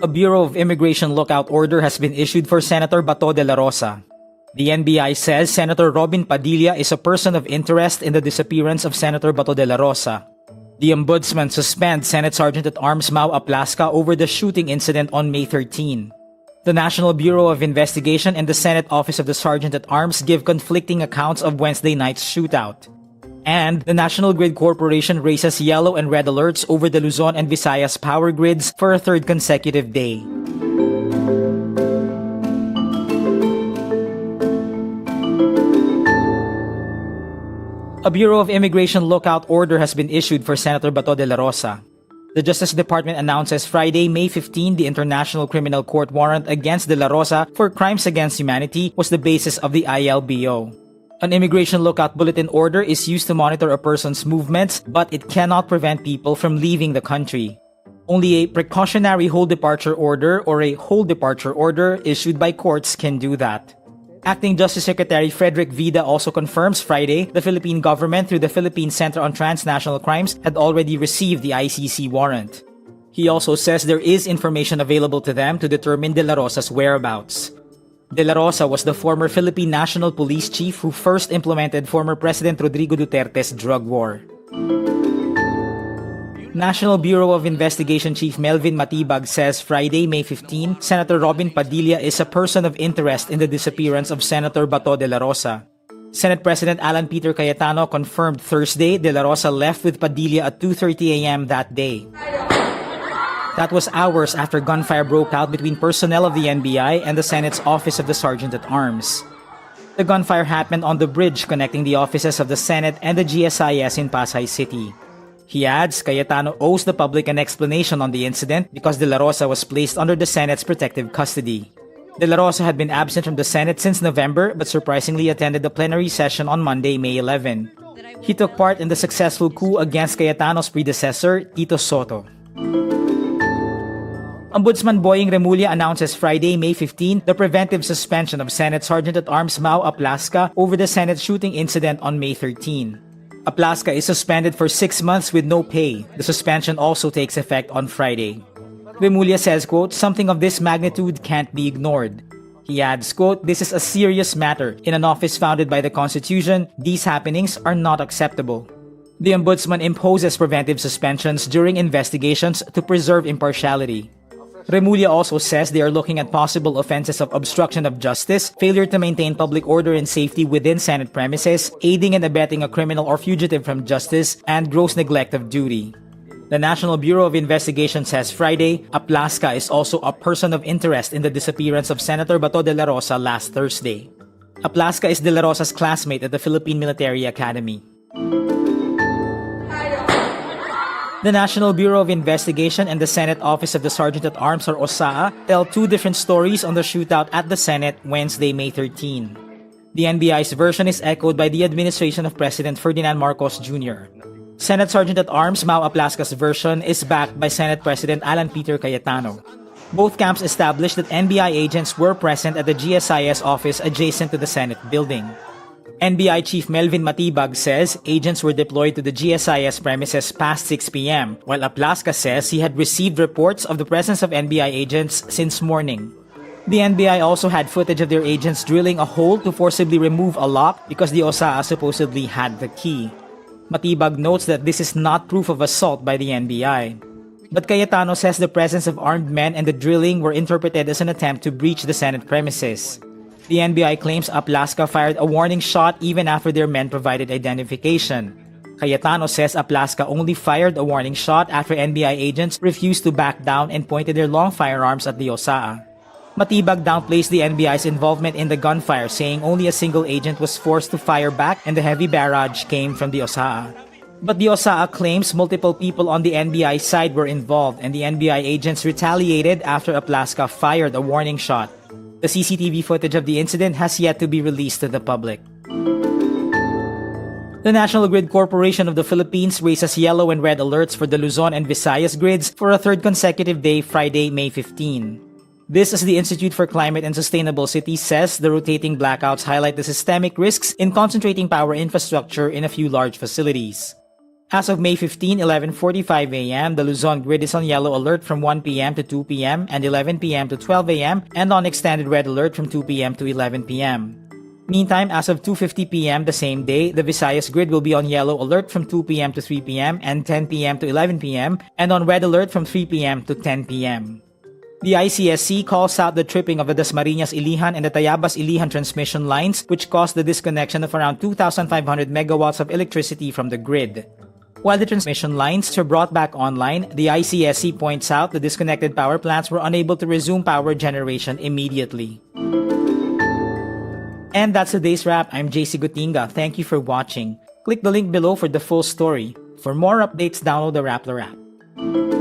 A Bureau of Immigration lookout order has been issued for Senator Bato de la Rosa. The NBI says Senator Robin Padilla is a person of interest in the disappearance of Senator Bato de la Rosa. The Ombudsman suspends Senate Sergeant-at-Arms Aplasca over the shooting incident on May 13. The National Bureau of Investigation and the Senate Office of the Sergeant-at-Arms give conflicting accounts of Wednesday night's shootout. And the National Grid Corporation raises yellow and red alerts over the Luzon and Visayas power grids for a third consecutive day. A Bureau of Immigration lookout order has been issued for Senator Bato de la Rosa. The Justice Department announces Friday, May 15, the International Criminal Court warrant against de la Rosa for crimes against humanity was the basis of the ILBO. An immigration lookout bulletin order is used to monitor a person's movements, but it cannot prevent people from leaving the country. Only a precautionary hold departure order or a hold departure order issued by courts can do that. Acting Justice Secretary Frederick Vida also confirms Friday the Philippine government through the Philippine Center on Transnational Crimes had already received the ICC warrant. He also says there is information available to them to determine De La Rosa's whereabouts. De La Rosa was the former Philippine National Police Chief who first implemented former President Rodrigo Duterte's drug war. National Bureau of Investigation Chief Melvin Matibag says Friday, May 15, Senator Robin Padilla is a person of interest in the disappearance of Senator Bato de la Rosa. Senate President Alan Peter Cayetano confirmed Thursday de la Rosa left with Padilla at 2:30 a.m. that day. That was hours after gunfire broke out between personnel of the NBI and the Senate's Office of the Sergeant-at-Arms. The gunfire happened on the bridge connecting the offices of the Senate and the GSIS in Pasay City. He adds Cayetano owes the public an explanation on the incident because De La Rosa was placed under the Senate's protective custody. De La Rosa had been absent from the Senate since November but surprisingly attended the plenary session on Monday, May 11. He took part in the successful coup against Cayetano's predecessor, Tito Soto. Ombudsman Boying Remulla announces Friday, May 15, the preventive suspension of Senate Sergeant-at-Arms Aplasca over the Senate shooting incident on May 13. Aplasca is suspended for 6 months with no pay. The suspension also takes effect on Friday. Remulla says, quote, something of this magnitude can't be ignored. He adds, quote, this is a serious matter. In an office founded by the Constitution, these happenings are not acceptable. The Ombudsman imposes preventive suspensions during investigations to preserve impartiality. Remulla also says they are looking at possible offenses of obstruction of justice, failure to maintain public order and safety within Senate premises, aiding and abetting a criminal or fugitive from justice, and gross neglect of duty. The National Bureau of Investigation says Friday, Aplasca is also a person of interest in the disappearance of Senator Bato de la Rosa last Thursday. Aplasca is de la Rosa's classmate at the Philippine Military Academy. The National Bureau of Investigation and the Senate Office of the Sergeant-at-Arms or OSAA tell two different stories on the shootout at the Senate Wednesday, May 13. The NBI's version is echoed by the administration of President Ferdinand Marcos Jr. Senate Sergeant-at-Arms Aplasca's version is backed by Senate President Alan Peter Cayetano. Both camps established that NBI agents were present at the GSIS office adjacent to the Senate building. NBI Chief Melvin Matibag says agents were deployed to the GSIS premises past 6 p.m., while Aplasca says he had received reports of the presence of NBI agents since morning. The NBI also had footage of their agents drilling a hole to forcibly remove a lock because the OSAA supposedly had the key. Matibag notes that this is not proof of assault by the NBI. But Cayetano says the presence of armed men and the drilling were interpreted as an attempt to breach the Senate premises. The NBI claims Aplasca fired a warning shot even after their men provided identification. Cayetano says Aplasca only fired a warning shot after NBI agents refused to back down and pointed their long firearms at the OSAA. Matibag downplays the NBI's involvement in the gunfire, saying only a single agent was forced to fire back and the heavy barrage came from the OSAA. But the OSAA claims multiple people on the NBI side were involved and the NBI agents retaliated after Aplasca fired a warning shot. The CCTV footage of the incident has yet to be released to the public. The National Grid Corporation of the Philippines raises yellow and red alerts for the Luzon and Visayas grids for a third consecutive day, Friday, May 15. This, as the Institute for Climate and Sustainable Cities says, the rotating blackouts highlight the systemic risks in concentrating power infrastructure in a few large facilities. As of May 15, 11:45 a.m., the Luzon grid is on yellow alert from 1 p.m. to 2 p.m. and 11 p.m. to 12 a.m. and on extended red alert from 2 p.m. to 11 p.m. Meantime, as of 2:50 p.m. the same day, the Visayas grid will be on yellow alert from 2 p.m. to 3 p.m. and 10 p.m. to 11 p.m. and on red alert from 3 p.m. to 10 p.m. The ICSC calls out the tripping of the Dasmariñas-Ilijan and the Tayabas-Ilijan transmission lines, which caused the disconnection of around 2,500 megawatts of electricity from the grid. While the transmission lines were brought back online, the ICSC points out the disconnected power plants were unable to resume power generation immediately. And that's today's wrap. I'm JC Gutinga. Thank you for watching. Click the link below for the full story. For more updates, download the wRap.